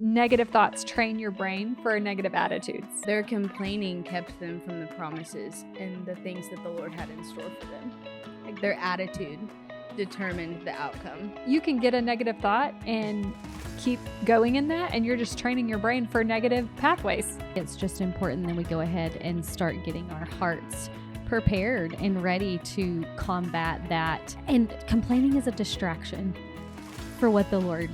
negative thoughts train your brain for negative attitudes. Their complaining kept them from the promises and the things that the Lord had in store for them. Like their attitude determined the outcome. You can get a negative thought and keep going in that, and you're just training your brain for negative pathways. It's just important that we go ahead and start getting our hearts prepared and ready to combat that. And complaining is a distraction for what the Lord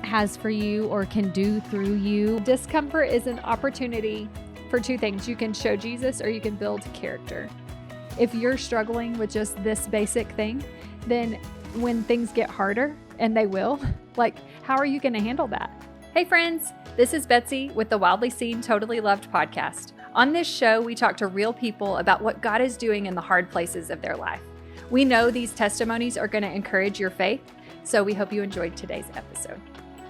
has for you or can do through you. Discomfort is an opportunity for two things. You can show Jesus or you can build character. If you're struggling with just this basic thing, then when things get harder, and they will, like, how are you going to handle that? Hey friends, this is Betsy with the Wildly Seen, Totally Loved podcast. On this show, we talk to real people about what God is doing in the hard places of their life. We know these testimonies are going to encourage your faith, so we hope you enjoyed today's episode.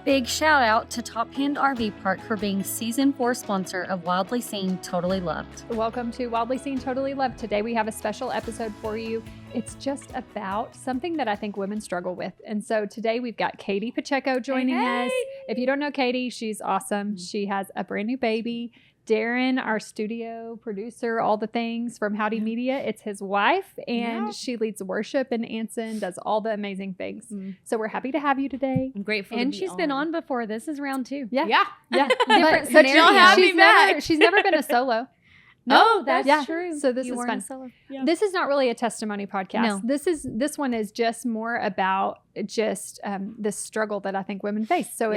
Big shout out to Top Hand RV Park for being season 4 sponsor of Wildly Seen, Totally Loved. Welcome to Wildly Seen, Totally Loved. Today we have a special episode for you. It's just about something that I think women struggle with. And so today we've got Katie Pacheco joining us. If you don't know Katie, she's awesome. She has a brand new baby. Darren, our studio producer, all the things from Howdy Media, it's his wife, and she leads worship in Anson, does all the amazing things. So we're happy to have you today. I'm grateful And to be she's been on before. This is round 2. Yeah. Yeah. Different But y'all have me back. She's never been a solo. No, that's true. So this You is weren't fun. a solo. Yeah. This is not really a testimony podcast. No. This one is just more about just this struggle that I think women face. So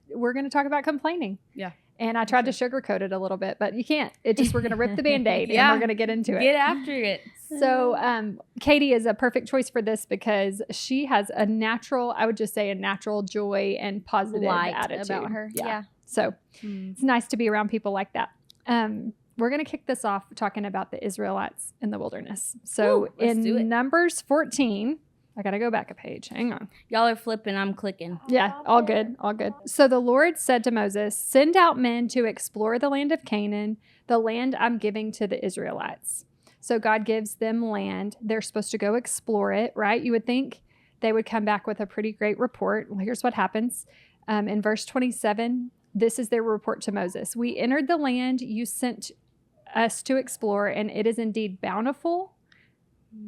we're going to talk about complaining. Yeah. And I tried to sugarcoat it a little bit, but you can't. It just, we're going to rip the Band-Aid and we're going to get into it. Get after it. So Katie is a perfect choice for this because she has a natural joy and positive Light attitude about her. Yeah. So it's nice to be around people like that. We're going to kick this off talking about the Israelites in the wilderness. So let's do it. in Numbers 14, I got to go back a page. Hang on. Y'all are flipping. I'm clicking. Yeah, all good, all good. So the Lord said to Moses, "Send out men to explore the land of Canaan, the land I'm giving to the Israelites." So God gives them land. They're supposed to go explore it, right? You would think they would come back with a pretty great report. Well, here's what happens. In verse 27, this is their report to Moses. "We entered the land you sent us to explore, and it is indeed bountiful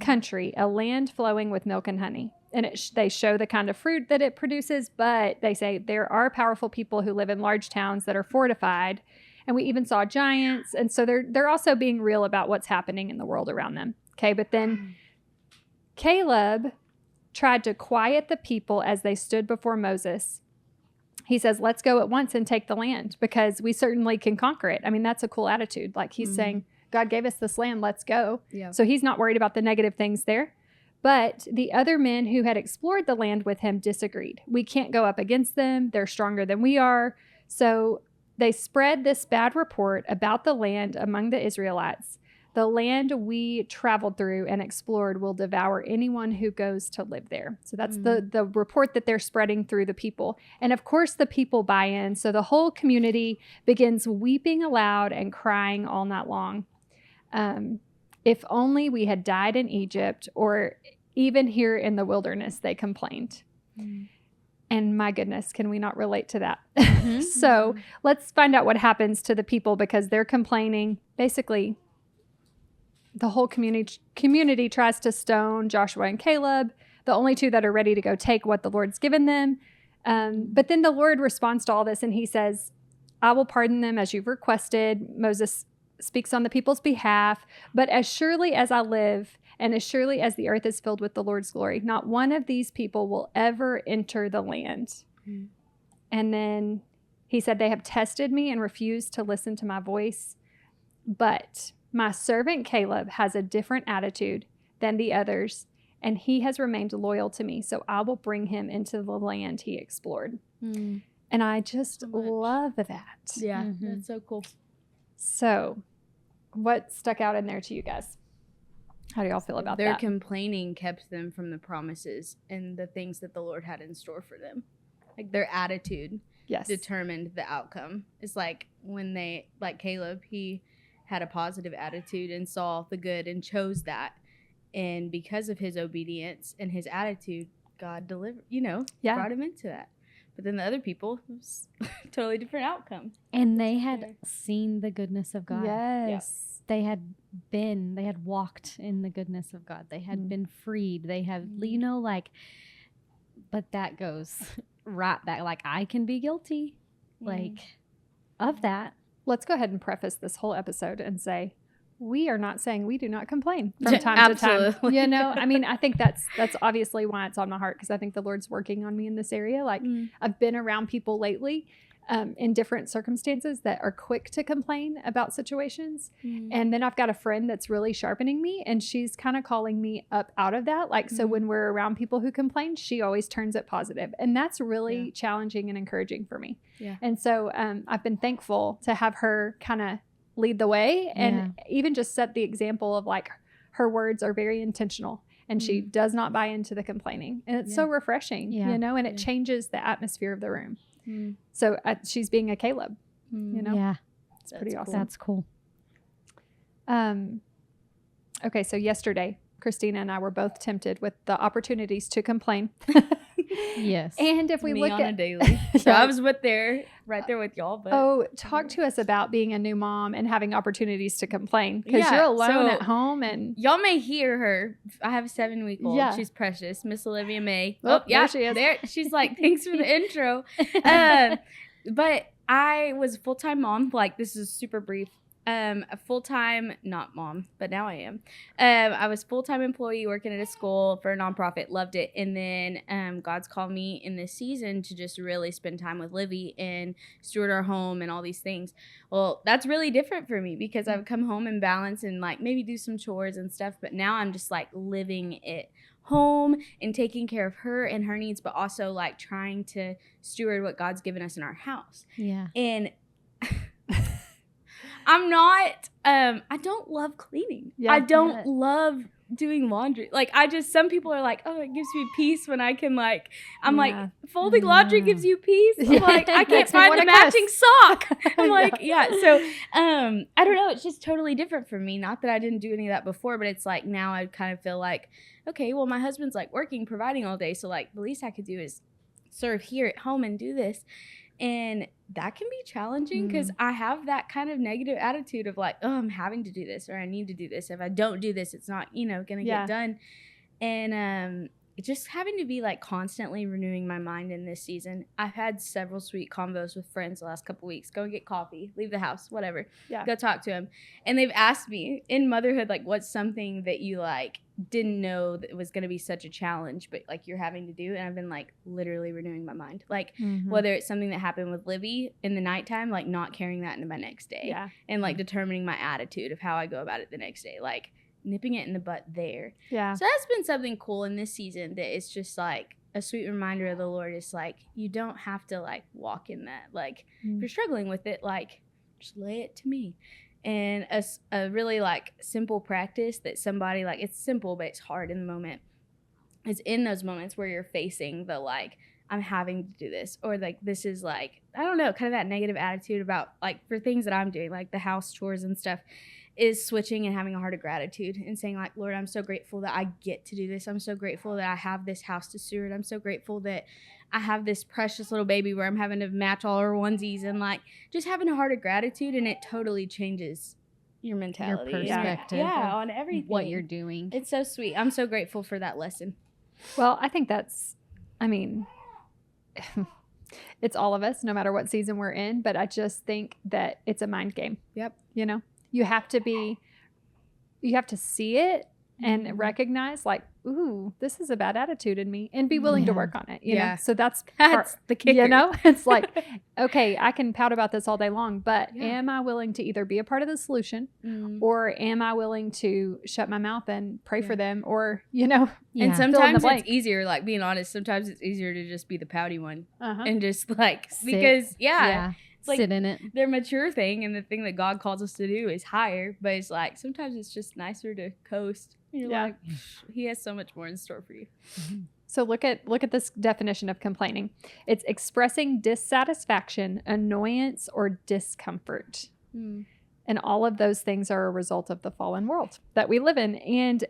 country, a land flowing with milk and honey." And they show the kind of fruit that it produces, but they say there are powerful people who live in large towns that are fortified, and we even saw giants. And so they're also being real about what's happening in the world around them. Okay, but then Caleb tried to quiet the people as they stood before Moses. He says, "Let's go at once and take the land because we certainly can conquer it." I mean, that's a cool attitude. Like he's saying, God gave us this land, let's go. Yeah. So he's not worried about the negative things there. But the other men who had explored the land with him disagreed. "We can't go up against them. They're stronger than we are." So they spread this bad report about the land among the Israelites. "The land we traveled through and explored will devour anyone who goes to live there." So that's the report that they're spreading through the people. And of course, the people buy in. So the whole community begins weeping aloud and crying all night long. "If only we had died in Egypt or even here in the wilderness," they complained. And my goodness, can we not relate to that? So let's find out what happens to the people because they're complaining. Basically, the whole community tries to stone Joshua and Caleb, the only two that are ready to go take what the Lord's given them. But then the Lord responds to all this and he says, "I will pardon them as you've requested." Moses speaks on the people's behalf. "But as surely as I live and as surely as the earth is filled with the Lord's glory, not one of these people will ever enter the land." And then he said, "They have tested me and refused to listen to my voice. But my servant Caleb has a different attitude than the others, and he has remained loyal to me. So I will bring him into the land he explored." And I just love that. Yeah, that's so cool. So what stuck out in there to you guys? How do y'all feel about Their that? complaining kept them from the promises and the things that the Lord had in store for them. Like their attitude determined the outcome. It's like when like Caleb, he had a positive attitude and saw the good and chose that. And because of his obedience and his attitude, God delivered, brought him into that. But then the other people, it was totally different outcome. And they had seen the goodness of God. Yes. They had walked in the goodness of God. They had been freed. They had, you know, like, but that goes right back. Like, I can be guilty, like, of that. Let's go ahead and preface this whole episode and say, we are not saying we do not complain from time to time. You know, I mean, I think that's obviously why it's on my heart, because I think the Lord's working on me in this area. Like, I've been around people lately in different circumstances that are quick to complain about situations. And then I've got a friend that's really sharpening me, and she's kind of calling me up out of that. Like, so when we're around people who complain, she always turns it positive. And that's really challenging and encouraging for me. Yeah. And so I've been thankful to have her kind of lead the way and even just set the example of, like, her words are very intentional and she does not buy into the complaining. And it's so refreshing, you know, and it changes the atmosphere of the room. So she's being a Caleb, you know? Yeah. It's pretty awesome. That's cool. Okay. So yesterday, Christina and I were both tempted with the opportunities to complain. Yes. And if we look on at a daily. So I was right there with y'all. But talk to us about being a new mom and having opportunities to complain, because you're alone at home, and y'all may hear her. I have a 7-week-old. Yeah. She's precious, Miss Olivia May. Oh, there she is. There she's like, thanks for the intro. But I was a full-time mom. Like, this is super brief. A full-time, not mom, but now I am. I was full-time employee working at a school for a nonprofit, loved it. And then God's called me in this season to just really spend time with Livy and steward our home and all these things. Well, that's really different for me, because I've come home and balance and, like, maybe do some chores and stuff. But now I'm just, like, living it home and taking care of her and her needs, but also, like, trying to steward what God's given us in our house. Yeah. And I'm not, I don't love cleaning. Yeah, I don't love doing laundry. Like, some people are like, oh, it gives me peace when I can, like, I'm like, folding laundry gives you peace? I'm like, I can't find the matching sock. I'm like, So, I don't know. It's just totally different for me. Not that I didn't do any of that before, but it's like, now I kind of feel like, okay, well, my husband's, like, working, providing all day. So, like, the least I could do is serve here at home and do this. And that can be challenging, because I have that kind of negative attitude of, like, oh, I'm having to do this, or I need to do this. If I don't do this, it's not, going to get done. And just having to be, like, constantly renewing my mind in this season. I've had several sweet convos with friends the last couple weeks. Go and get coffee, leave the house, whatever. Yeah. Go talk to them. And they've asked me in motherhood, like, what's something that you, like, didn't know that it was going to be such a challenge, but, like, you're having to do. And I've been, like, literally renewing my mind. Like, whether it's something that happened with Livy in the nighttime, like, not carrying that into my next day. Yeah. And, like, determining my attitude of how I go about it the next day. Like, nipping it in the butt there. Yeah. So that's been something cool in this season, that it's just, like, a sweet reminder of the Lord. Is like, you don't have to, like, walk in that. Like, if you're struggling with it, like, just lay it to me. And a really, like, simple practice that somebody, like, it's simple, but it's hard in the moment, is in those moments where you're facing the, like, I'm having to do this, or, like, this is, like, I don't know, kind of that negative attitude about, like, for things that I'm doing, like the house chores and stuff, is switching and having a heart of gratitude and saying, like, Lord, I'm so grateful that I get to do this. I'm so grateful that I have this house to steward. I'm so grateful that I have this precious little baby where I'm having to match all her onesies, and, like, just having a heart of gratitude, and it totally changes your mentality. Your perspective. Yeah, on everything. What you're doing. It's so sweet. I'm so grateful for that lesson. Well, I think it's all of us, no matter what season we're in, but I just think that it's a mind game. Yep. You have to see it and recognize, like, ooh, this is a bad attitude in me, and be willing to work on it, you know? So that's the kicker. It's like, okay, I can pout about this all day long, but am I willing to either be a part of the solution, or am I willing to shut my mouth and pray for them, or, And sometimes it's easier, like, being honest, sometimes it's easier to just be the pouty one and just, like, because, it's like, sit in it. Their mature thing, and the thing that God calls us to do is higher, but it's like, sometimes it's just nicer to coast. You're like, he has so much more in store for you. So look at this definition of complaining. It's expressing dissatisfaction, annoyance, or discomfort. And all of those things are a result of the fallen world that we live in. And,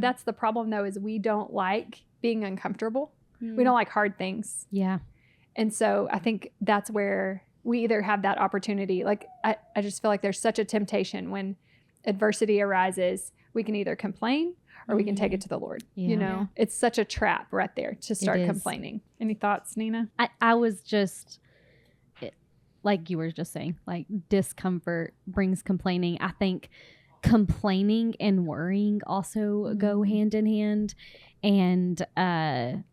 that's the problem, though, is we don't like being uncomfortable. We don't like hard things. Yeah. And so I think that's where we either have that opportunity. Like, I just feel like there's such a temptation when adversity arises. We can either complain or we can take it to the Lord. Yeah. You know, it's such a trap right there to start complaining. Any thoughts, Nina? I was just, like you were just saying, like discomfort brings complaining. I think complaining and worrying also go hand in hand. And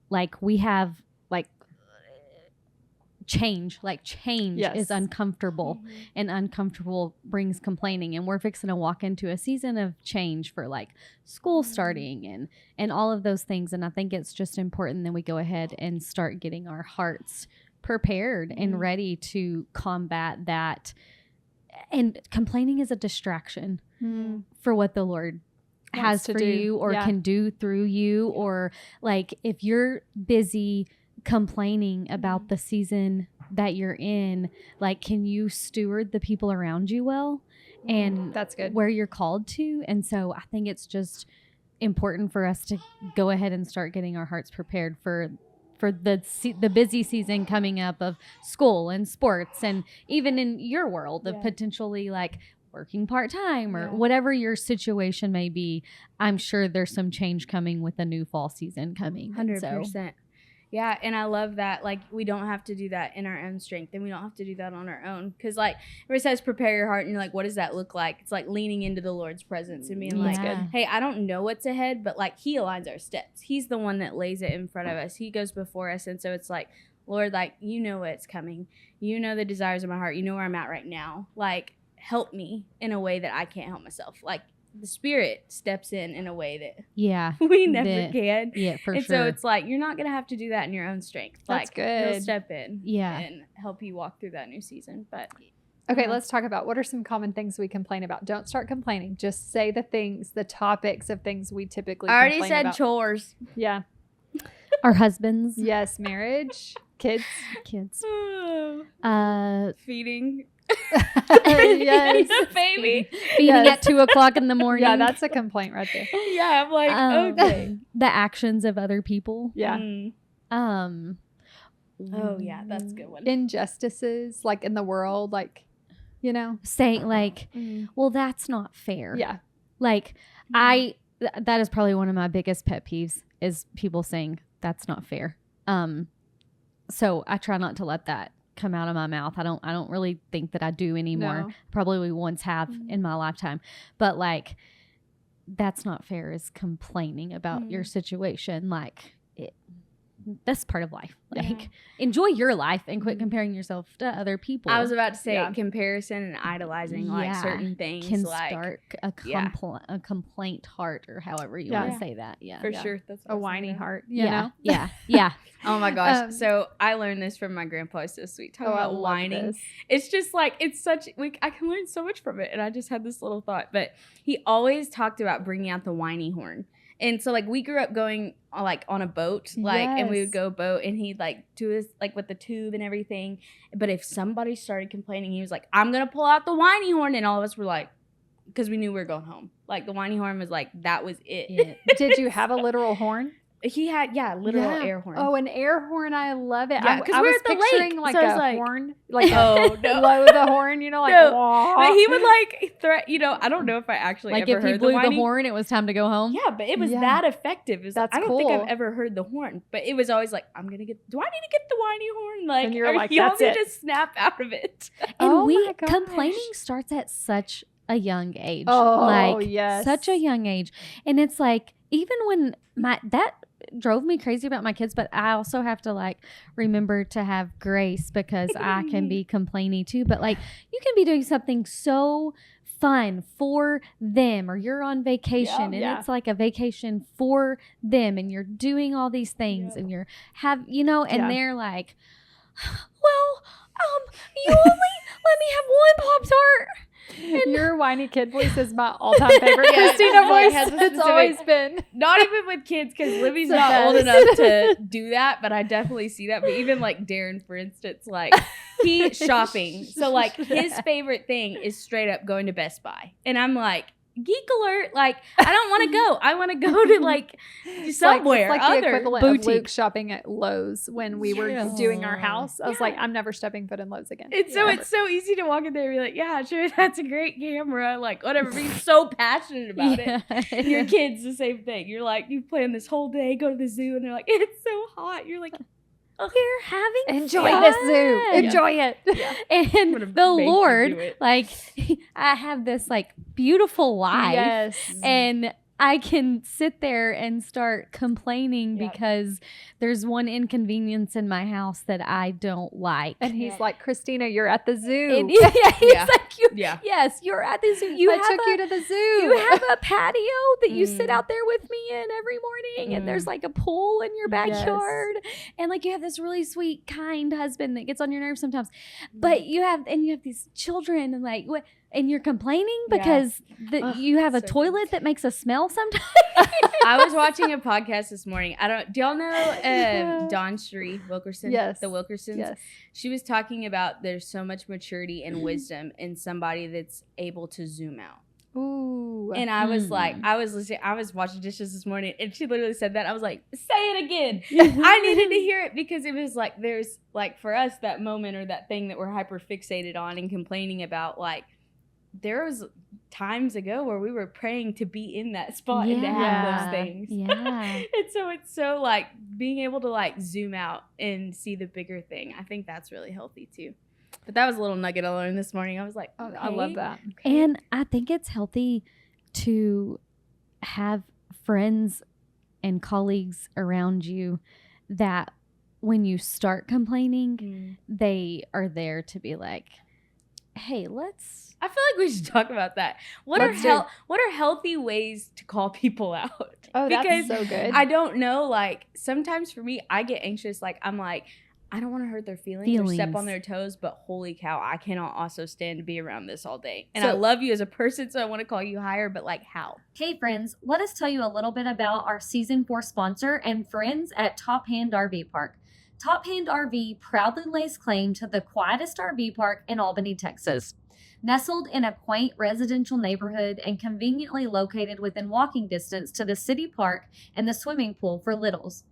like we have like change is uncomfortable, and uncomfortable brings complaining. And we're fixing to walk into a season of change for like school starting and all of those things. And I think it's just important that we go ahead and start getting our hearts prepared and ready to combat that. And complaining is a distraction for what the Lord has for you or can do through you. Or like if you're busy complaining about the season that you're in, like, can you steward the people around you well? And that's good, where you're called to. And so I think it's just important for us to go ahead and start getting our hearts prepared for the busy season coming up of school and sports, and even in your world of potentially like working part-time or whatever your situation may be. I'm sure there's some change coming with a new fall season coming. 100%. Yeah, and I love that. Like, we don't have to do that in our own strength, and we don't have to do that on our own. Because, like, it says prepare your heart, and you're like, what does that look like? It's like leaning into the Lord's presence and being like, hey, I don't know what's ahead, but, like, he aligns our steps. He's the one that lays it in front of us. He goes before us, and so it's like, Lord, like, you know what's coming. You know the desires of my heart. You know where I'm at right now. Like, help me in a way that I can't help myself. Like, the Spirit steps in a way that we never can. Yeah, for and sure. So it's like, you're not going to have to do that in your own strength. That's like, good. He'll step in and help you walk through that new season. But okay, let's talk about what are some common things we complain about. Don't start complaining. Just say the things, the topics of things we typically complain about. I already said chores. Yeah. Our husbands. Yes, marriage, kids. Feeding. Yes. The baby. Feeding at 2:00 in the morning. Yeah, that's a complaint right there. Yeah, I'm like, okay. The actions of other people. Yeah. Oh, yeah, that's a good one. Injustices, like in the world, like, you know. Saying like, well, that's not fair. Yeah. Like, that is probably one of my biggest pet peeves is people saying that's not fair. So I try not to let that come out of my mouth. I don't really think that I do anymore. No. Probably once have in my lifetime. But like, that's not fair is complaining about your situation. Like, that's part of life. Like, enjoy your life and quit comparing yourself to other people. I was about to say comparison and idolizing like certain things can like, start a complaint heart, or however you want to say that. Yeah, for sure. That's a whiny heart. You know? Yeah. Oh my gosh. So I learned this from my grandpa. He's so sweet. Talking about whining. This. It's just like, it's such, I can learn so much from it. And I just had this little thought, but he always talked about bringing out the whiny horn. And so, like, we grew up going, like, on a boat, like, and we would go boat, and he'd, like, do this, like, with the tube and everything. But if somebody started complaining, he was like, I'm going to pull out the whiny horn. And all of us were like, because we knew we were going home. Like, the whiny horn was, like, that was it. Did you have a literal horn? He had, literal air horn. Oh, an air horn. I love it. Yeah, because I we're was at the picturing lake. like So a like, horn. Like, oh, no. blow the horn, you know, like, no. But he would, like, I don't know if I actually like ever if he heard blew the the horn, it was time to go home. Yeah, but it was that effective. It was, That's I don't cool. think I've ever heard the horn, but it was always like, do I need to get the whiny horn? Like, and you're like, y'all that's need it. to snap out of it. And complaining starts at such a young age. Oh, like, yes. Such a young age. And it's like, even when that drove me crazy about my kids, but I also have to like remember to have grace because I can be complainy too. But like, you can be doing something so fun for them, or you're on vacation and it's like a vacation for them, and you're doing all these things and you're and they're like, well, you only let me have one Pop-Tart. And your whiny kid voice is my all-time favorite Christina voice. It's always been. Not even with kids, because Libby's the not best. old enough to do that, but I definitely see that. But even like Darren, for instance, like he's shopping. So like his favorite thing is straight up going to Best Buy. And I'm like, geek alert. Like, I don't want to go. I want to go to like somewhere. It's like other the equivalent boutique. of Luke shopping at Lowe's when we were doing our house. I was like, I'm never stepping foot in Lowe's again. It's so easy to walk in there and be like, yeah, sure, that's a great camera. Like, whatever. Being so passionate about it. Your kids, the same thing. You're like, you plan this whole day, go to the zoo, and they're like, it's so hot. You're like, we're having enjoy fun. this zoo. Enjoy it. Yeah. And the Lord, like, I have this like beautiful life. Yes. And I can sit there and start complaining because there's one inconvenience in my house that I don't like. And he's like, Christina, you're at the zoo. And he's like, yes, you're at the zoo. I took you to the zoo. You have a patio that you sit out there with me in every morning, and there's like a pool in your backyard, and like you have this really sweet, kind husband that gets on your nerves sometimes. But you have these children, and like what? And you're complaining because you have a toilet that makes a smell sometimes. I was watching a podcast this morning. Do y'all know Dawn Shree Wilkerson? Yes. The Wilkersons? Yes. She was talking about there's so much maturity and wisdom in somebody that's able to zoom out. Ooh. And I was like, I was washing dishes this morning, and she literally said that. I was like, say it again. I needed to hear it because it was like, there's like for us that moment or that thing that we're hyper fixated on and complaining about, like, there was times ago where we were praying to be in that spot and to have those things. Yeah. And so it's so like being able to like zoom out and see the bigger thing. I think that's really healthy too. But that was a little nugget I learned this morning. I was like, okay. I love that. And I think it's healthy to have friends and colleagues around you that when you start complaining, they are there to be like, hey, I feel like we should talk about that. What are healthy ways to call people out? Oh, because that's so good. I don't know. Like sometimes for me, I get anxious. Like I'm like, I don't want to hurt their feelings or step on their toes, but holy cow, I cannot also stand to be around this all day. And I love you as a person, so I want to call you higher, but like how? Hey friends, let us tell you a little bit about our season 4 sponsor and friends at Top Hand RV Park. Top Hand RV proudly lays claim to the quietest RV park in Albany, Texas. Nestled in a quaint residential neighborhood and conveniently located within walking distance to the city park and the swimming pool for littles.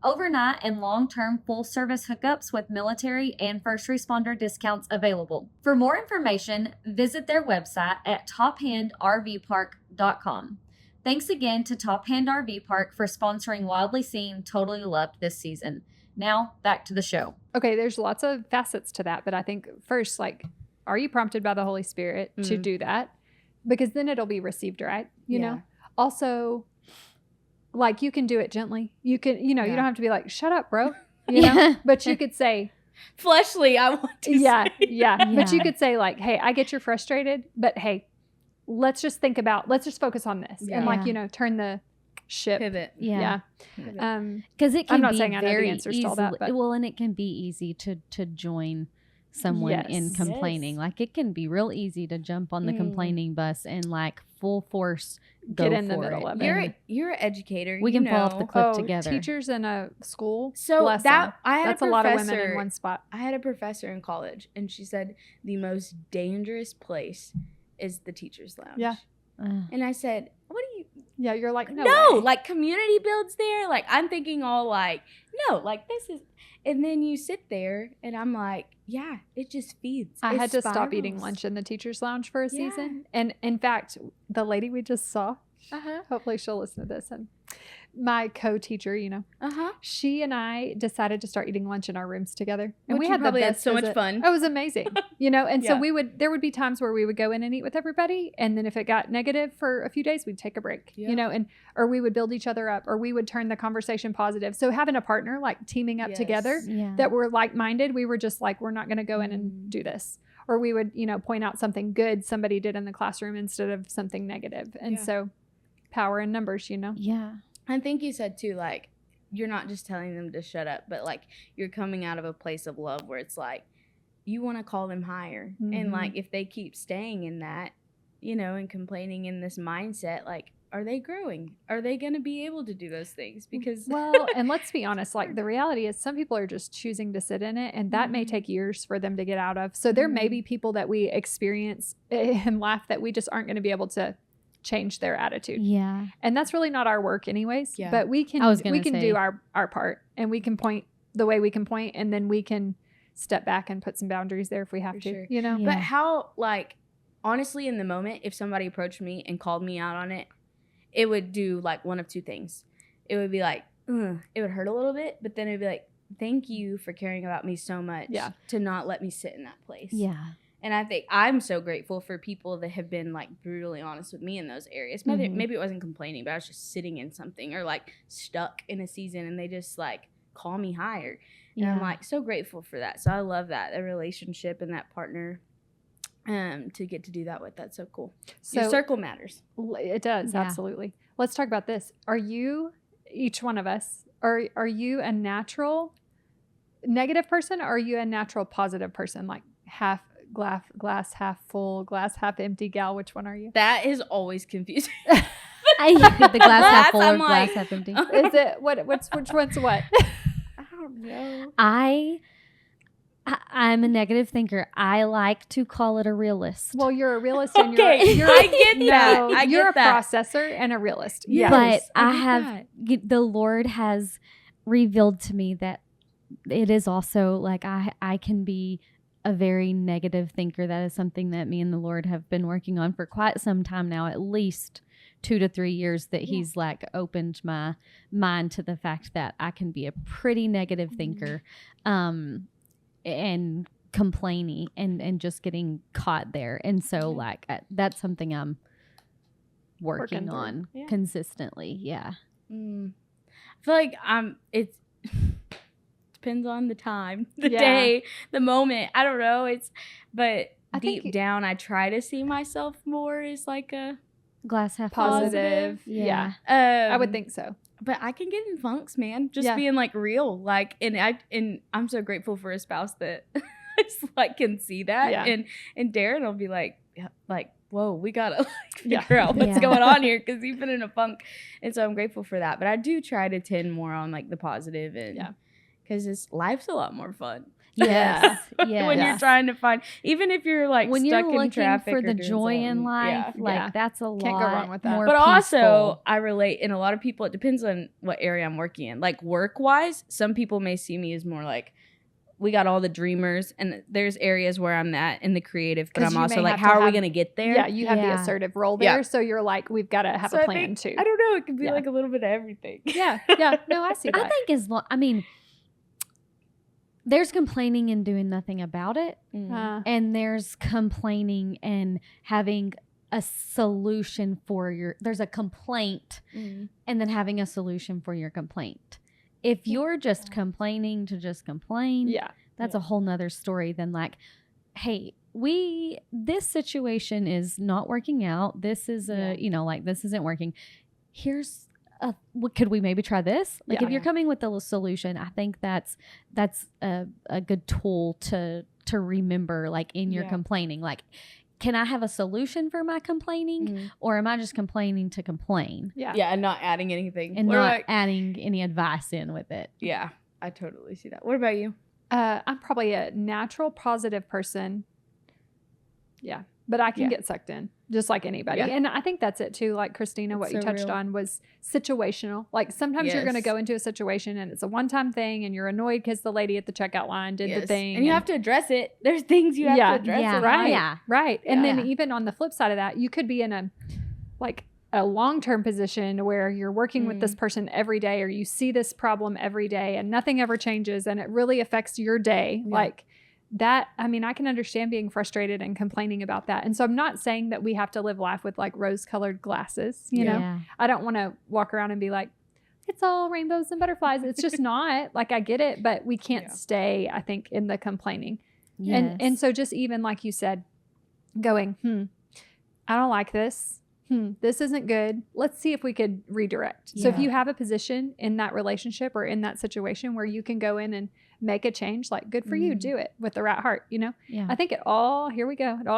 Overnight and long-term full-service hookups with military and first responder discounts available. For more information, visit their website at tophandrvpark.com. Thanks again to Top Hand RV Park for sponsoring Wildly Seen, Totally Loved this season. Now, back to the show. Okay, there's lots of facets to that, but I think first, like, are you prompted by the Holy Spirit to do that? Because then it'll be received right, you know? Also, like, you can do it gently. You can, you don't have to be like, shut up, bro. You know? But you could say, fleshly, I want to say. Yeah. But you could say, like, hey, I get you're frustrated, but hey, let's just focus on this. And, like, turn the ship. Pivot. Yeah. Because it can I'm not be saying I know the very answers to all that, but well, and it can be easy to join someone in complaining. Like it can be real easy to jump on the complaining bus and like full force get in the middle of it. You're an educator. We can fall off the cliff together. Teachers in a school. So that's a lot of women in one spot. I had a professor in college, and she said the most dangerous place is the teacher's lounge. Yeah. And I said, what do you? Yeah, you're like, no way. Like community builds there. Like I'm thinking all like, no, like this is. And then you sit there, and I'm like, yeah, it just feeds. I had to stop eating lunch in the teacher's lounge for a season. And in fact, the lady we just saw, hopefully she'll listen to this, and my co-teacher, she and I decided to start eating lunch in our rooms together. And we had so much fun. It was amazing, and so there would be times where we would go in and eat with everybody. And then if it got negative for a few days, we'd take a break, or we would build each other up, or we would turn the conversation positive. So having a partner, like teaming up together that were like-minded, we were just like, we're not going to go in and do this. Or we would, point out something good somebody did in the classroom instead of something negative. And so power in numbers, Yeah. I think you said too, like, you're not just telling them to shut up, but like you're coming out of a place of love where it's like you want to call them higher. And like if they keep staying in that, and complaining in this mindset, like, are they growing? Are they going to be able to do those things? Because and let's be honest, like the reality is some people are just choosing to sit in it, and that may take years for them to get out of. So there may be people that we experience and laugh that we just aren't going to be able to change their attitude. Yeah. And that's really not our work anyways. Yeah. But we can say. do our part, and we can point the way we can point, and then we can step back and put some boundaries there if we have For to, sure. you know? Yeah. But how, like, honestly, in the moment, if somebody approached me and called me out on it, it would do like one of two things. It would be like, it would hurt a little bit, but then it'd be like, thank you for caring about me so much to not let me sit in that place. Yeah. And I think I'm so grateful for people that have been like brutally honest with me in those areas. Maybe it wasn't complaining, but I was just sitting in something or like stuck in a season, and they just like call me higher. And I'm like so grateful for that. So I love that, the relationship and that partner to get to do that with. That's so cool. So your circle matters. It does. Absolutely. Let's talk about this. Are you, each one of us, are you a natural negative person, or are you a natural positive person? Like half glass half full, glass half empty gal? Which one are you? That is always confusing. The glass half full or glass half empty. Is it which one's what? I don't know. I'm a negative thinker. I like to call it a realist. Well, you're a realist, and Okay, you're I get that. No, I you're get that. a processor and a realist. Yes, but I I get have that. the Lord has revealed to me that it is also like I can be a very negative thinker. That is something that me and the Lord have been working on for quite some time now, at least 2 to 3 years, that he's like opened my mind to the fact that I can be a pretty negative thinker, and complaining and just getting caught there. And so like that's something I'm working on consistently. Yeah. I feel like it's depends on the time, the day, the moment. I don't know. But deep down, I try to see myself more as like a glass half positive. full. Yeah. I would think so. But I can get in funks, man. Just being like real, like, and I'm so grateful for a spouse that just like can see that. Yeah. And Darren will be like, whoa, we gotta like figure out what's going on here, because he's been in a funk. And so I'm grateful for that. But I do try to tend more on like the positive, and because life's a lot more fun. Yes. When you're trying to find, even if you're like when stuck you're in looking traffic for or the doing joy something. in life, that's a lot. Can't go wrong with that. More But peaceful. also, I relate, and a lot of people, it depends on what area I'm working in. Like work-wise, some people may see me as more like, we got all the dreamers, and there's areas where I'm at in the creative, but I'm also like, how are we going to get there? Yeah, you have the assertive role there, so you're like, we've got to have a plan too. I don't know, it could be like a little bit of everything. Yeah. No, I see that. I think there's complaining and doing nothing about it. And there's complaining and having a solution for there's a complaint and then having a solution for your complaint. If you're just complaining to just complain, that's a whole nother story than like, hey, this situation is not working out. This is this isn't working. Could we maybe try this? Like if you're coming with a solution, I think that's a good tool to remember, like in your complaining. Like, can I have a solution for my complaining, or am I just complaining to complain? And not adding anything. And not adding any advice in with it. Yeah, I totally see that. What about you? I'm probably a natural positive person. Yeah, but I can get sucked in just like anybody. Yeah. And I think that's it too. Like Christina, what you touched on was situational. Like sometimes you're going to go into a situation and it's a one-time thing, and you're annoyed because the lady at the checkout line did the thing. And you have to address it. There's things you have to address. Right. And then even on the flip side of that, you could be in a long-term position where you're working with this person every day, or you see this problem every day and nothing ever changes, and it really affects your day. Like that, I mean, I can understand being frustrated and complaining about that. And so I'm not saying that we have to live life with like rose-colored glasses, you know? I don't want to walk around and be like, it's all rainbows and butterflies. It's just not. Like, I get it, but we can't stay, I think, in the complaining. Yes. And so just even like you said, going, I don't like this. This isn't good. Let's see if we could redirect. So if you have a position in that relationship or in that situation where you can go in and make a change, like, good for you, do it with the right heart, you know? Yeah. I think it all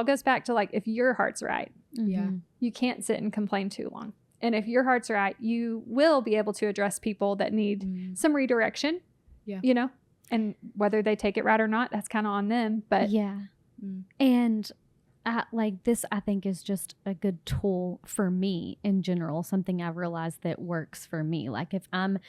goes back to like, if your heart's right, Mm-hmm. you can't sit and complain too long. And if your heart's right, you will be able to address people that need some redirection, you know, and whether they take it right or not, that's kind of on them. But and I think is just a good tool for me in general, something I've realized that works for me. Like if I'm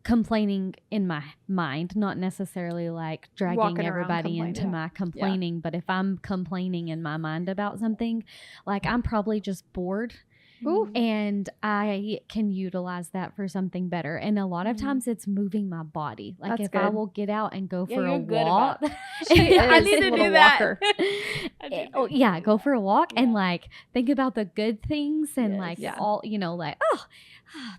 complaining in my mind, not necessarily like dragging everybody into my complaining, but if I'm complaining in my mind about something, like I'm probably just bored. Ooh. And I can utilize that for something better. And a lot of times it's moving my body. Like if I will get out and go for a walk. I need to do that. Go for a walk and like think about the good things and all, like,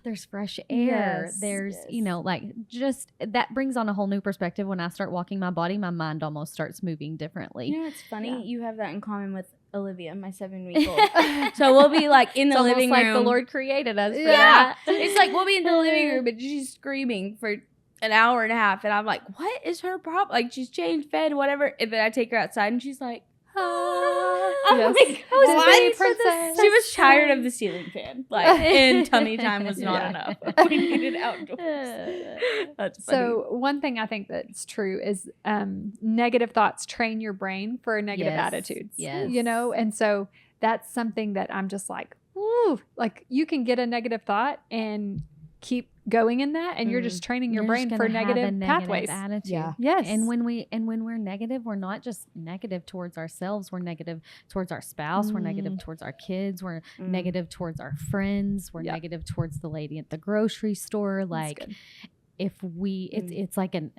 there's fresh air. There's, like just that brings on a whole new perspective. When I start walking my body, my mind almost starts moving differently. It's funny. Yeah. You have that in common with Olivia, my 7-week-old. So we'll be like in the living room. Like the Lord created us. It's like we'll be in the living room and she's screaming for an hour and a half. And I'm like, what is her problem? Like she's changed, fed, whatever. And then I take her outside and she's like, I'm like, princess. She was tired of the ceiling fan. Like, and tummy time was not enough. We needed outdoors. That's funny. So one thing I think that's true is negative thoughts train your brain for negative attitudes. Yes. And so that's something that I'm just like, ooh, like you can get a negative thought and keep going in that, and you're just training your brain for negative pathways. Attitude. Yeah. Yes. And when we're negative, we're not just negative towards ourselves. We're negative towards our spouse. We're negative towards our kids. We're negative towards our friends. We're negative towards the lady at the grocery store. Like if we, it's like a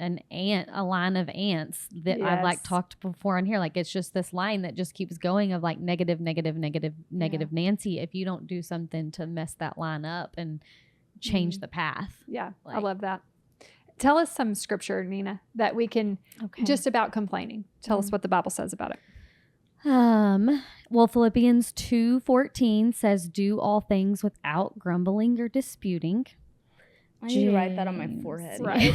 line of ants that I've like talked before on here. Like it's just this line that just keeps going of like negative Nancy. If you don't do something to mess that line up and change the path. Yeah, I love that. Tell us some scripture, Nina, that we can just about complaining. Tell us what the Bible says about it. Well, Philippians 2:14 says, "Do all things without grumbling or disputing." I need to write that on my forehead. Right.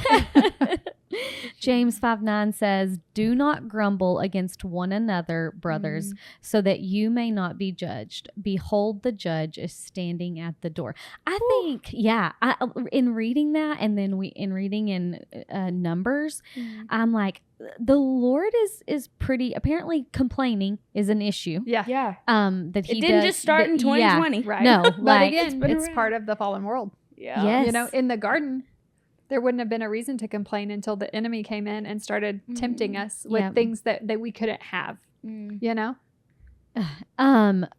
James 5:9 says, "Do not grumble against one another, brothers, so that you may not be judged. Behold, the judge is standing at the door." I think, in reading that, and then in reading in Numbers, I'm like, the Lord is pretty. Apparently, complaining is an issue. Yeah. That he didn't just start in 2020, right? No, but again, it's part of the fallen world. Yeah. Yes. In the garden, there wouldn't have been a reason to complain until the enemy came in and started tempting us with things that we couldn't have, 1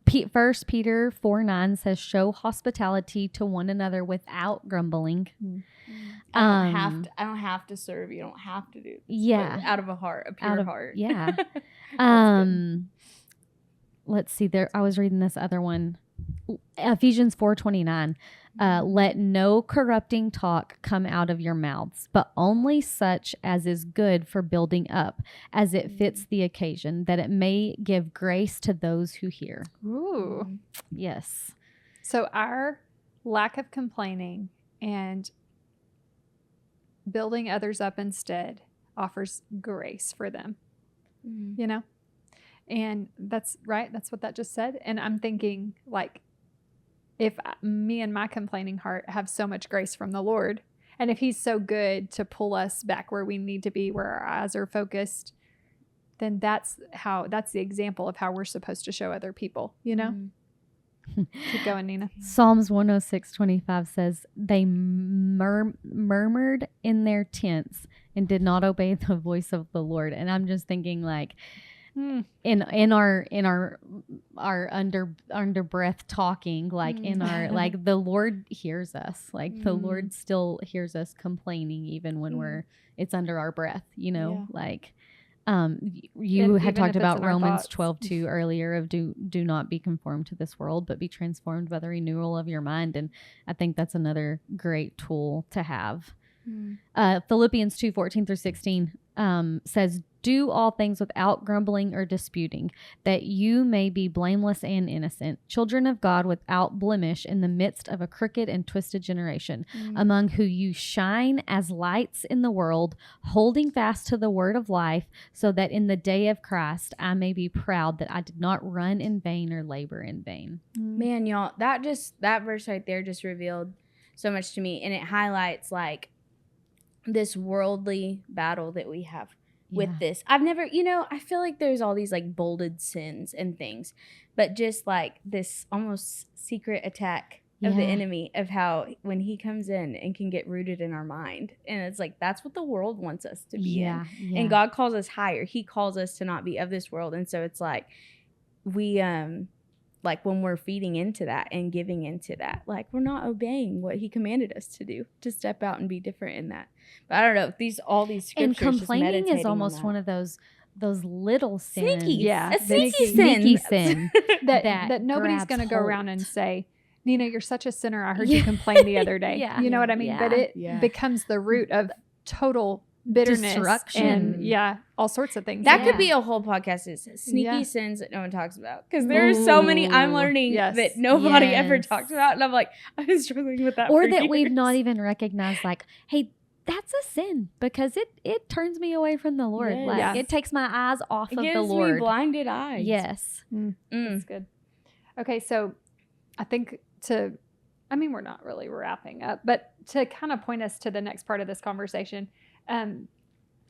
Peter 4:9 says, "Show hospitality to one another without grumbling." I don't have to serve. You don't have to do this. Yeah. Out of a pure heart. Yeah. Let's see there. I was reading this other one. Ephesians 4:29. Let no corrupting talk come out of your mouths, but only such as is good for building up, as it fits the occasion, that it may give grace to those who hear. Ooh. Yes. So our lack of complaining and building others up instead offers grace for them, and that's right. That's what that just said. And I'm thinking, like, if me and my complaining heart have so much grace from the Lord, and if he's so good to pull us back where we need to be, where our eyes are focused, then that's the example of how we're supposed to show other people, Keep going, Nina. Psalms 106:25 says, "They murmured in their tents and did not obey the voice of the Lord." And I'm just thinking, like, in our under breath talking, like in our, like, the Lord hears us, like the Lord still hears us complaining even when it's under our breath, like you had talked about Romans 12:2 earlier of do not be conformed to this world, but be transformed by the renewal of your mind. And I think that's another great tool to have. Philippians 2:14-16 says, "Do all things without grumbling or disputing, that you may be blameless and innocent, children of God without blemish in the midst of a crooked and twisted generation, among who you shine as lights in the world, holding fast to the word of life, so that in the day of Christ I may be proud that I did not run in vain or labor in vain." Man, y'all, that verse right there just revealed so much to me, and it highlights like this worldly battle that we have with this. I've never, I feel like there's all these like bolded sins and things, but just like this almost secret attack of the enemy, of how when he comes in and can get rooted in our mind, and it's like that's what the world wants us to be in. And God calls us higher. He calls us to not be of this world. And so it's like we like when we're feeding into that and giving into that, like we're not obeying what he commanded us to do, to step out and be different in that. But I don't know, all these scriptures, and complaining is almost one of those little sins. Sneaky. Yeah. A sneaky sin that nobody's going to go around and say, Nina, you're such a sinner. I heard you complain the other day. You know what I mean? But it becomes the root of total bitterness, destruction, and all sorts of things. That could be a whole podcast, is sneaky sins that no one talks about, because there are so many I'm learning that nobody ever talks about, and I'm like, I've been struggling with that or for that years. We've not even recognized, like, hey, that's a sin, because it turns me away from the Lord. It takes my eyes off of the Lord. Gives me blinded eyes. Yes. That's good. Okay, so I think we're not really wrapping up, but to kind of point us to the next part of this conversation,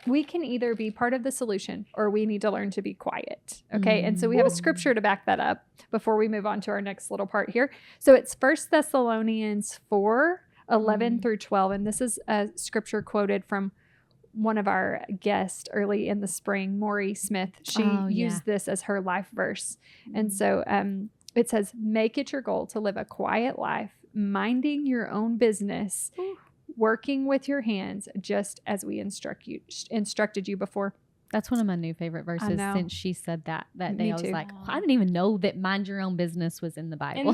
we can either be part of the solution or we need to learn to be quiet. Okay. And so we have a scripture to back that up before we move on to our next little part here. So it's 1 Thessalonians 4:11 through 12. And this is a scripture quoted from one of our guests early in the spring, Maury Smith. She used this as her life verse. And so it says, make it your goal to live a quiet life, minding your own business, working with your hands, just as we instructed you before. That's one of my new favorite verses since she said that day. I was like, I didn't even know that mind your own business was in the Bible.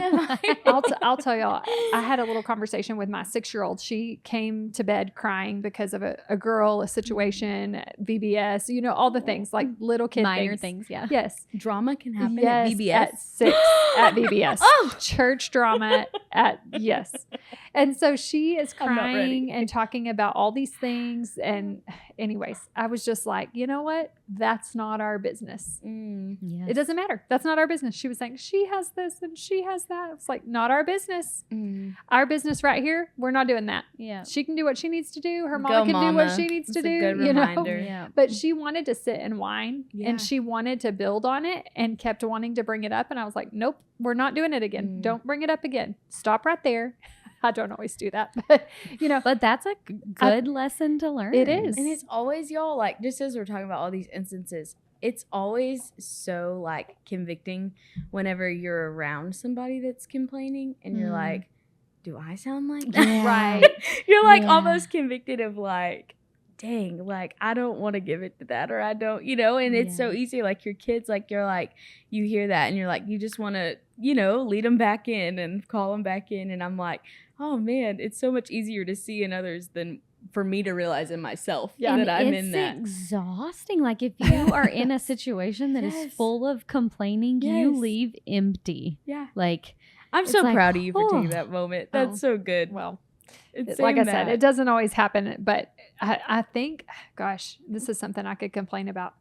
I'll tell y'all, I had a little conversation with my 6-year-old. She came to bed crying because of a girl, a situation, VBS, all the things, like little kid minor things. Yeah. Yes. Drama can happen at VBS. At 6 at VBS. Church drama yes. And so she is crying and talking about all these things. And anyways, I was just like, you know what? That's not our business. It doesn't matter. That's not our business. She was saying, she has this and she has that. It's like, not our business. Our business right here, we're not doing that. Yeah. She can do what she needs to do. Her mama can do what she needs to do. Good reminder. Yeah. But she wanted to sit and whine and she wanted to build on it and kept wanting to bring it up. And I was like, nope, we're not doing it again. Don't bring it up again. Stop right there. I don't always do that, but but that's a good lesson to learn. It is. And it's always, y'all, like, just as we're talking about all these instances, it's always so like convicting whenever you're around somebody that's complaining and you're like, do I sound like that? Right. You're like almost convicted of like, dang, like I don't want to give it to that, or I don't, and it's so easy. Like your kids, like you're like, you hear that and you're like, you just want to, lead them back in and call them back in. And I'm like, oh man, it's so much easier to see in others than for me to realize in myself that I'm in that. It's exhausting. Like if you are in a situation that is full of complaining, you leave empty. Yeah. Like I'm so proud of you for taking that moment. That's so good. Well, like I said, it doesn't always happen, but I think, gosh, this is something I could complain about,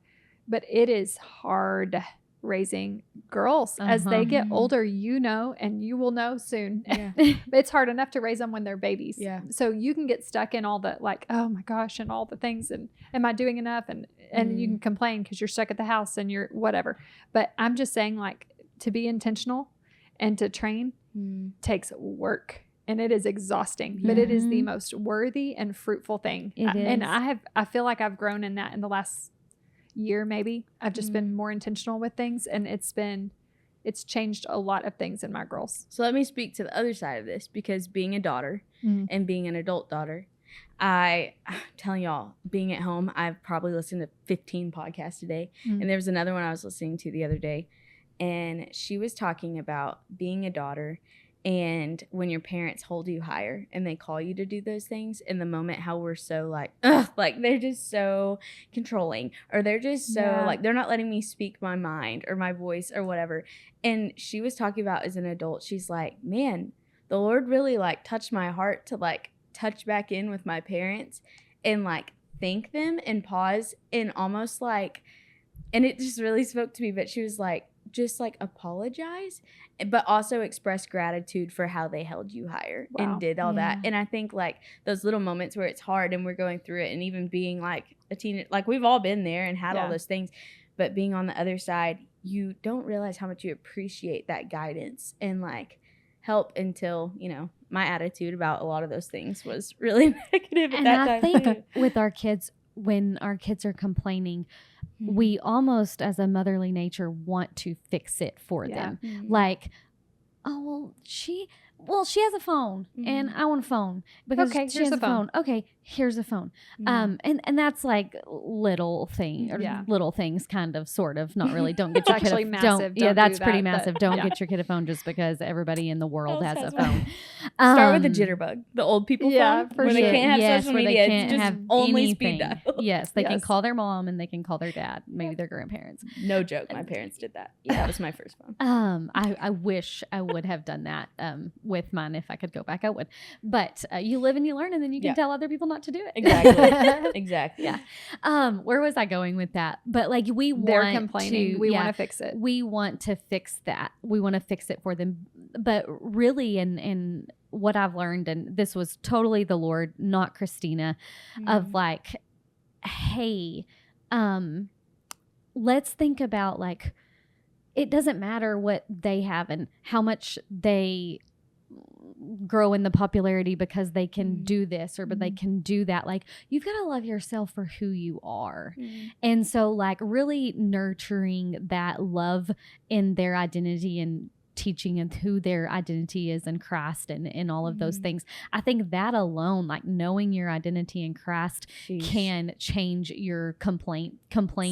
but it is hard raising girls as they get older, and you will know soon. It's hard enough to raise them when they're babies. Yeah. So you can get stuck in all the like, oh my gosh, and all the things, and am I doing enough? And you can complain because you're stuck at the house and you're whatever. But I'm just saying, like, to be intentional and to train takes work. And it is exhausting, but it is the most worthy and fruitful thing. And I feel like I've grown in that in the last year, maybe. I've just been more intentional with things, and it's changed a lot of things in my girls. So let me speak to the other side of this, because being a daughter and being an adult daughter, I'm telling y'all, being at home, I've probably listened to 15 podcasts a day. And there was another one I was listening to the other day, and she was talking about being a daughter and when your parents hold you higher and they call you to do those things, in the moment how we're so like, ugh, like they're just so controlling, or they're just so like, they're not letting me speak my mind or my voice or whatever. And she was talking about, as an adult, she's like, man, the Lord really like touched my heart to like touch back in with my parents and like thank them and pause and almost like And it just really spoke to me. But she was like, just like apologize, but also express gratitude for how they held you higher and did all that. And I think like those little moments where it's hard and we're going through it, and even being like a teenager, like we've all been there and had all those things, but being on the other side, you don't realize how much you appreciate that guidance and like help until, you know, my attitude about a lot of those things was really negative at that time. And I think with our kids, when our kids are complaining, we almost, as a motherly nature, want to fix it for them. Like, oh, well, she has a phone and I want a phone because she has a phone. Okay, here's a phone. And that's like little things, kind of, sort of, not really. Don't get your kid a phone. That's pretty massive. Don't get your kid a phone just because everybody in the world has a phone. Start with the jitterbug, the old people phone, where they can't have social media. They can't just have only anything. Speed dial. Yes, they can call their mom and they can call their dad, maybe their grandparents. No joke, my parents did that. That was my first phone. I wish I would have done that with mine. If I could go back, I would. But you live and you learn, and then you can tell other people not to do it. Exactly. Where was I going with that? But like they're complaining. We want to fix it. We want to fix that. We want to fix it for them. But really, and what I've learned, and this was totally the Lord, not Christina, of like, hey, let's think about like, it doesn't matter what they have and how much they grow in the popularity because they can do this or but they can do that. Like, you've got to love yourself for who you are. And so like really nurturing that love in their identity and teaching of who their identity is in Christ and all of those things. I think that alone, like knowing your identity in Christ, can change your complaining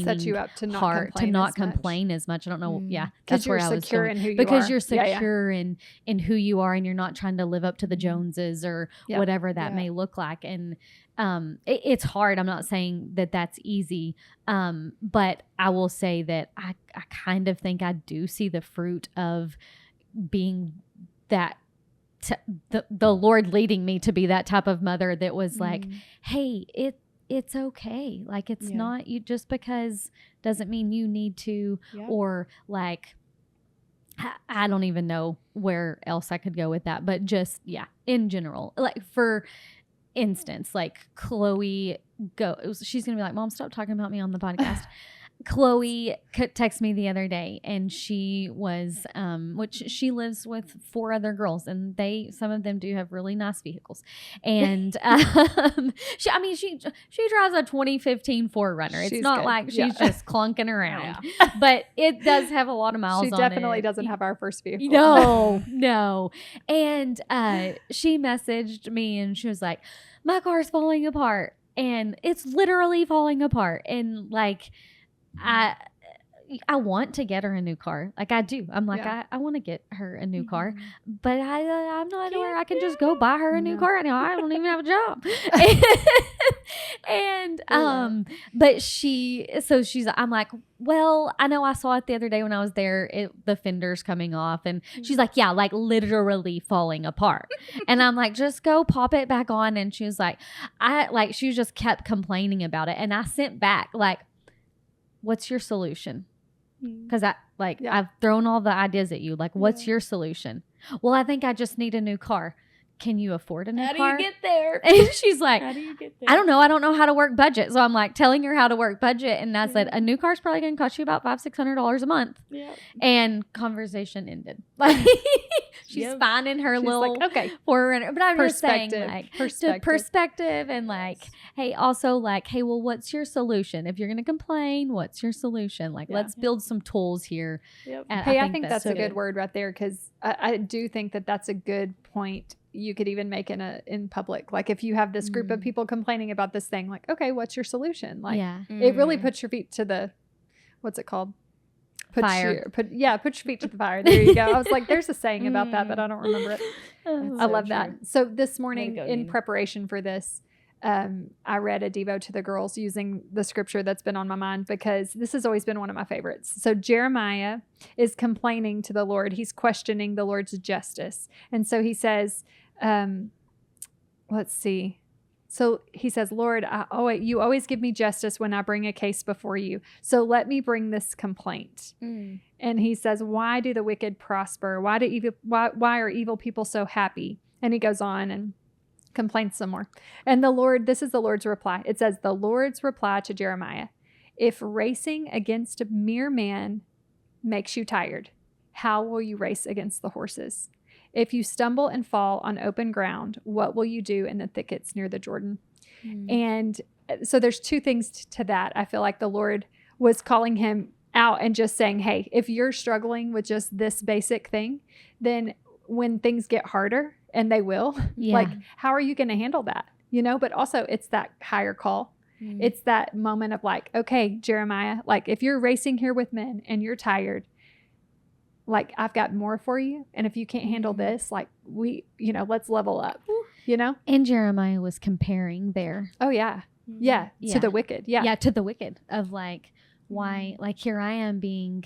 set you up to not heart complain to not as complain as much. I don't know. That's where I was secure in who you are. Because you're secure in who you are, and you're not trying to live up to the Joneses or whatever that may look like. And it's hard. I'm not saying that that's easy. But I will say that I kind of think I do see the fruit of being that the Lord leading me to be that type of mother that was like, hey, it's okay. Like, it's not you just because doesn't mean you need to, or like, I don't even know where else I could go with that, but just, in general, like for instance, like Chloe she's going to be like, Mom, stop talking about me on the podcast. Chloe texted me the other day, and she was, which she lives with 4 other girls, and some of them do have really nice vehicles. And she drives a 2015 4Runner. It's not good. Like she's just clunking around, but it does have a lot of miles on it. She definitely doesn't have our first vehicle. No. And she messaged me, and she was like, my car's falling apart, and it's literally falling apart. And like, I want to get her a new car. Like, I do. I'm like, I want to get her a new car, but I'm not where I can just go buy her a new car right now. I don't even have a job. And but I'm like, well, I know I saw it the other day when I was there, the fender's coming off, and she's like, yeah, like literally falling apart. And I'm like, just go pop it back on. And she was like, she just kept complaining about it. And I sent back like, what's your solution? Because I've thrown all the ideas at you. Like, what's your solution? Well, I think I just need a new car. Can you afford a new car? How do you get there? And she's like, how do you get there? I don't know. I don't know how to work budget. So I'm like telling her how to work budget. And I said, a new car's probably going to cost you about $500-$600 a month. Yeah. And conversation ended. Like, she's finding her little forerunner. But I'm just saying, like, perspective and like, hey, also like, hey, well, what's your solution? If you're going to complain, what's your solution? Like, let's build some tools here. Yep. I think that's a good word right there, because I do think that that's a good point. You could even make in public. Like, if you have this group of people complaining about this thing, like, okay, what's your solution? Like, it really puts your feet to the, what's it called? Fire. Put your feet to the fire. There you go. I was like, there's a saying about that, but I don't remember it. I love that. So this morning in preparation for this, I read a Devo to the girls using the scripture that's been on my mind, because this has always been one of my favorites. So Jeremiah is complaining to the Lord. He's questioning the Lord's justice. And so he says, let's see. So he says, Lord, you always give me justice when I bring a case before you. So let me bring this complaint. And he says, why do the wicked prosper? Why are evil people so happy? And he goes on and complains some more. And this is the Lord's reply. It says, the Lord's reply to Jeremiah, if racing against a mere man makes you tired, how will you race against the horses? If you stumble and fall on open ground, what will you do in the thickets near the Jordan? And so there's two things to that. I feel like the Lord was calling him out and just saying, hey, if you're struggling with just this basic thing, then when things get harder, and they will, like, how are you going to handle that? But also it's that higher call. It's that moment of like, okay, Jeremiah, like if you're racing here with men and you're tired, like I've got more for you. And if you can't handle this, like let's level up, And Jeremiah was comparing there. Oh yeah. Yeah. To the wicked. Yeah. Yeah. To the wicked of like, why, like here I am being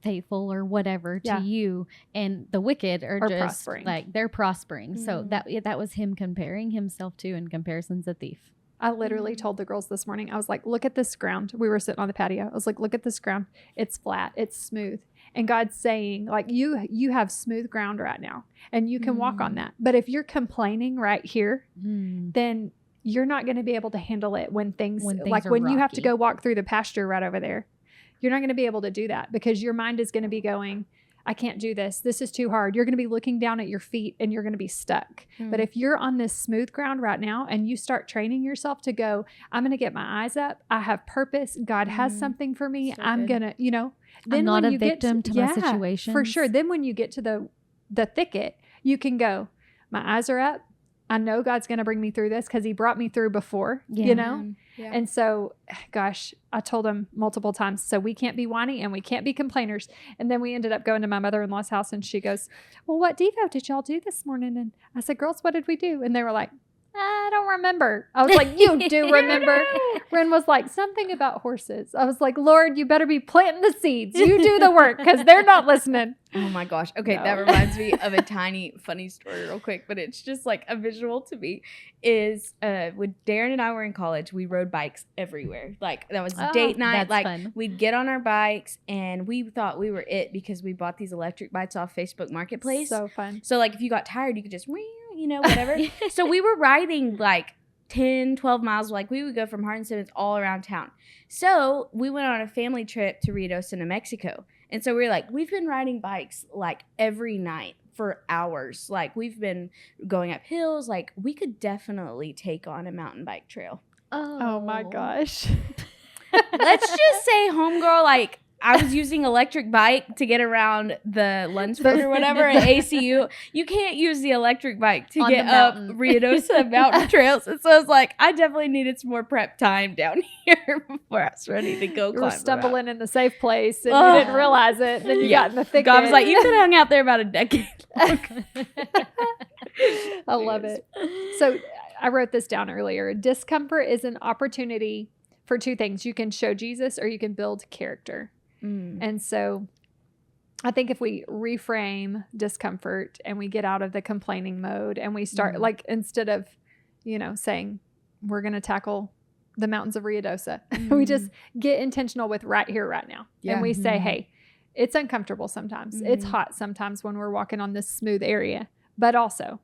faithful or whatever to you, and the wicked are just prospering. Like they're prospering. So that was him comparing himself to, in comparison's a thief. I literally told the girls this morning, I was like, look at this ground. We were sitting on the patio. I was like, look at this ground. It's flat. It's smooth. And God's saying, like, you have smooth ground right now and you can walk on that. But if you're complaining right here, then you're not going to be able to handle it when things like when rocky. You have to go walk through the pasture right over there. You're not going to be able to do that because your mind is going to be going, I can't do this. This is too hard. You're going to be looking down at your feet and you're going to be stuck. But if you're on this smooth ground right now and you start training yourself to go, I'm going to get my eyes up. I have purpose. God has something for me. So I'm going to, then I'm not a victim to my situation. For sure. Then when you get to the thicket, you can go, my eyes are up. I know God's going to bring me through this because he brought me through before, Yeah. And so, gosh, I told him multiple times, so we can't be whiny and we can't be complainers. And then we ended up going to my mother-in-law's house and she goes, well, what Devo did y'all do this morning? And I said, girls, what did we do? And they were like, I don't remember. I was like, you do remember. Ren was like, something about horses. I was like, Lord, you better be planting the seeds. You do the work because they're not listening. Oh my gosh. Okay, no. That reminds me of a tiny funny story real quick, but it's just like a visual to me is when Darren and I were in college, we rode bikes everywhere. Like that was date night. Like fun. We'd get on our bikes and we thought we were it because we bought these electric bikes off Facebook Marketplace. So fun. So like if you got tired, you could just whatever. So we were riding like 10, 12 miles. Like we would go from Hardin Simmons all around town. So we went on a family trip to Ruidoso, New Mexico. And so we were like, we've been riding bikes like every night for hours. Like we've been going up hills. Like we could definitely take on a mountain bike trail. Oh my gosh. Let's just say homegirl, like I was using electric bike to get around the Lunsford or whatever at ACU. You can't use the electric bike to get up Ruidoso mountain trails. And so I was like, I definitely needed some more prep time down here before I was ready to go. You were stumbling in the safe place and you didn't realize it. Then you got in the thicket. God was like, you've been hung out there about a decade. I love it. So I wrote this down earlier. Discomfort is an opportunity for two things. You can show Jesus or you can build character. And so I think if we reframe discomfort and we get out of the complaining mode and we start like instead of, saying we're going to tackle the mountains of Ruidoso, we just get intentional with right here, right now. Yeah. And we say, hey, it's uncomfortable sometimes. It's hot sometimes when we're walking on this smooth area, but also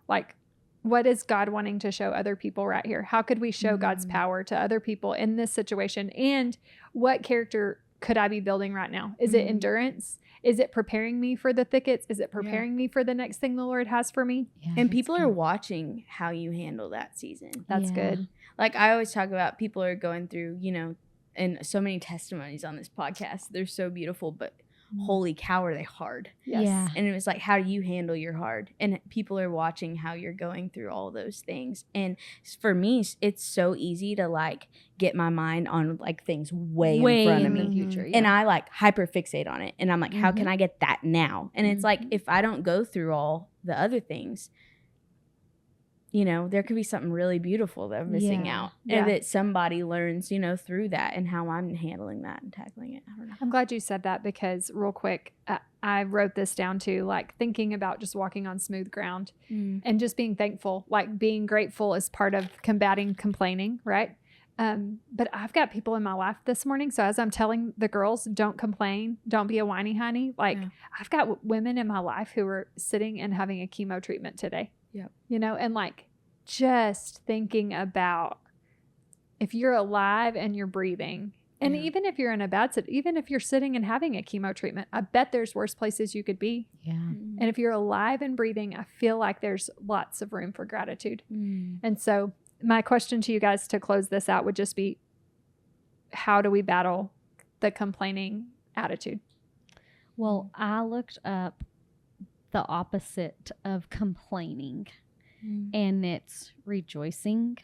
like, what is God wanting to show other people right here? How could we show God's power to other people in this situation? And what character could I be building right now? Is it endurance? Is it preparing me for the thickets? Is it preparing me for the next thing the Lord has for me? Yeah, and people are watching how you handle that season. That's good. Like I always talk about people are going through, and so many testimonies on this podcast. They're so beautiful, but holy cow, are they hard. Yes. Yeah. And it was like, how do you handle your hard? And people are watching how you're going through all those things. And for me, it's so easy to like get my mind on like things way in front of me. Future, and I like hyper fixate on it. And I'm like, how can I get that now? And it's like, if I don't go through all the other things, there could be something really beautiful that I'm missing out. And that somebody learns, through that and how I'm handling that and tackling it. I don't know. I'm glad you said that because real quick, I I wrote this down too, like thinking about just walking on smooth ground and just being thankful, like being grateful is part of combating complaining, right? But I've got people in my life this morning. So as I'm telling the girls, don't complain, don't be a whiny honey. Like I've got women in my life who are sitting and having a chemo treatment today. Yep. You know, and like just thinking about if you're alive and you're breathing, and even if you're in a bad situation, even if you're sitting and having a chemo treatment, I bet there's worse places you could be. Yeah. And if you're alive and breathing, I feel like there's lots of room for gratitude. And so my question to you guys to close this out would just be, how do we battle the complaining attitude? Well, I looked up the opposite of complaining, and it's rejoicing,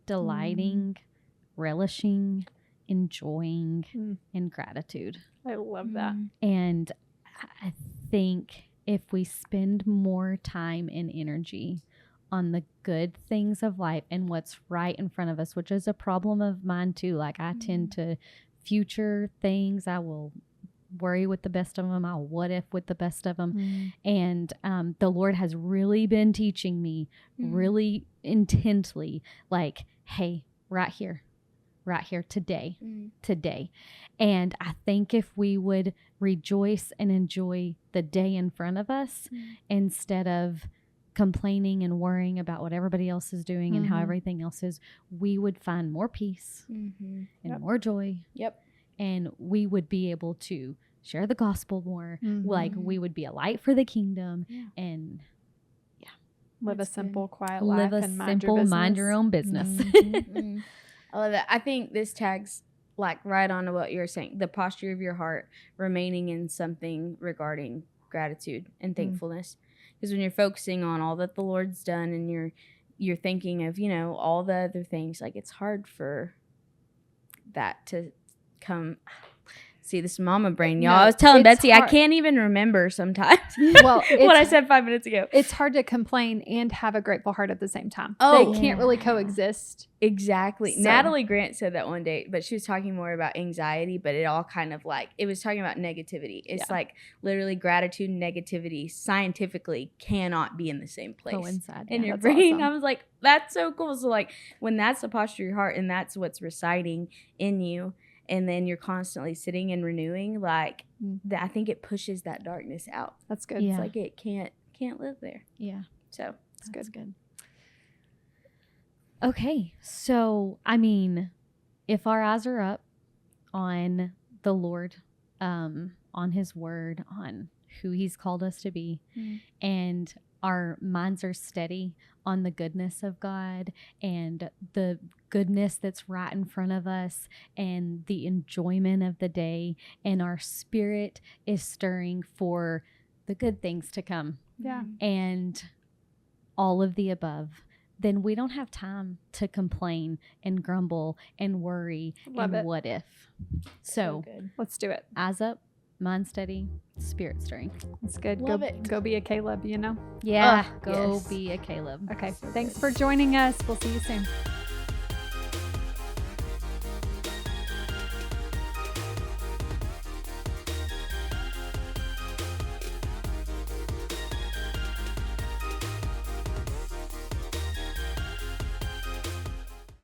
delighting, relishing, enjoying, and gratitude. I love that. And I think if we spend more time and energy on the good things of life and what's right in front of us, which is a problem of mine too. Like I tend to future things. I will worry with the best of them. I'll what if with the best of them. And the Lord has really been teaching me really intently, like, hey, right here today. And I think if we would rejoice and enjoy the day in front of us instead of complaining and worrying about what everybody else is doing and how everything else is, we would find more peace and more joy. And we would be able to share the gospel more. Like we would be a light for the kingdom and live a simple, quiet live life a and simple, mind your own business. I love that. I think this tags like right on to what you were saying, the posture of your heart remaining in something regarding gratitude and thankfulness. Because when you're focusing on all that the Lord's done and you're thinking of, you know, all the other things, like it's hard for that to come. See, this is mama brain, y'all. No, I was telling Betsy, hard. I can't even remember sometimes Well, what I said 5 minutes ago. It's hard to complain and have a grateful heart at the same time. Oh, they can't really coexist. Exactly. So. Natalie Grant said that one day, but she was talking more about anxiety, but it all kind of like, it was talking about negativity. It's like literally gratitude and negativity scientifically cannot be in the same place. Coincide. In your brain. Awesome. I was like, that's so cool. So like when that's the posture of your heart and that's what's residing in you, and then you're constantly sitting and renewing, like I think it pushes that darkness out. That's good. It's like it can't live there. Yeah. So that's good. Okay. So, I mean, if our eyes are up on the Lord, on his word, on who he's called us to be, and our minds are steady on the goodness of God and the goodness that's right in front of us and the enjoyment of the day, and our spirit is stirring for the good things to come. Yeah. And all of the above, then we don't have time to complain and grumble and worry what if. So let's do it. Eyes up, mind steady, spirit stirring. That's good. Love it. Go be a Caleb, you know? Yeah. Go be a Caleb. Okay. Thanks for joining us. We'll see you soon.